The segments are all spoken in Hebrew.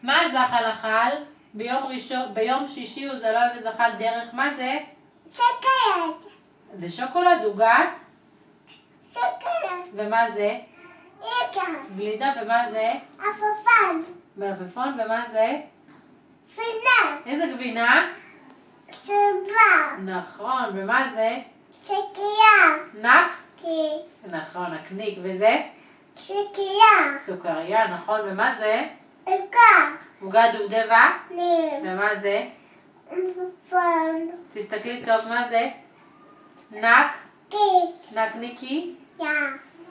מה הזחל אכל? ביום שישי הוא זלל וזחל דרך, מה זה? שוקולד. זה שוקולד, עוגת? שוקולד. ומה זה? גלידה. גלידה, ומה זה? עפפון. מלפפון, ומה זה? פינה. איזה גבינה? צבע. נכון, ומה זה? שקייה. נק? כי. נכון, נקניק, וזה? שקייה. סוכריה, נכון, ומה זה? עוגה. עוגת דובדבן? לים. ומה זה? עפפון. תסתכלי טוב, מה זה? נק? כי. נקניקי? יא.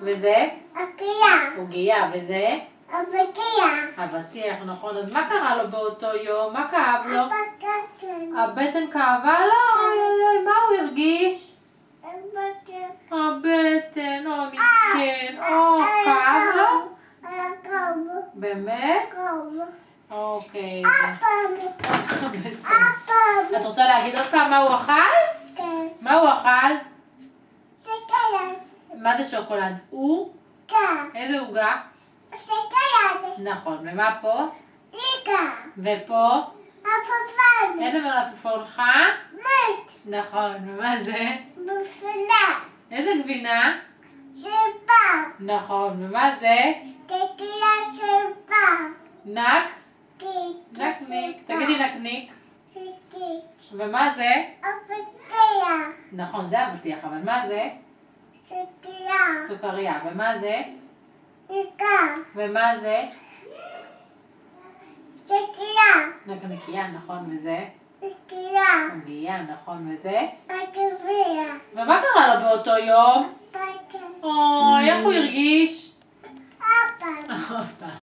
וזה? עקייה. עוגיה, וזה? אבקיה. אבטיח, נכון. אז מה קרה לו באותו יום? מה כאב לו? אבקתן. הבטן כאבה לו? אוי אוי אוי, מה הוא הרגיש? אבקתן. הבטן, אוי מסכן, כאב לו? הקוב. באמת? קוב. אוקיי. אפם. בסדר. אפם. את רוצה להגיד עוד פעם מה הוא אכל? כן. מה הוא אכל? שוקולד. מה זה שוקולד? גה. איזה עוגה? שוקולד. נכון, ומה פה? ליגה. ופה? עפפון. איזה מלפפון חם? מת. נכון, ומה זה? בפנה. איזה גבינה? שבע. נכון, ומה זה? תקילה שבע. נק? כי. נקניק. תגידי נקניק. שקייה. ומה זה? אבקיה. נכון, זה אבטיח, אבל מה זה? שקייה. סוכריה. ומה זה? ליגה. ומה זה? שקייה. נקניקייה, נכון, וזה? שקייה. עוגיה, נכון, וזה? עקביה. ומה קרה לו באותו יום? בקר. אוי, איך הוא הרגיש? אבא. עוד פעם.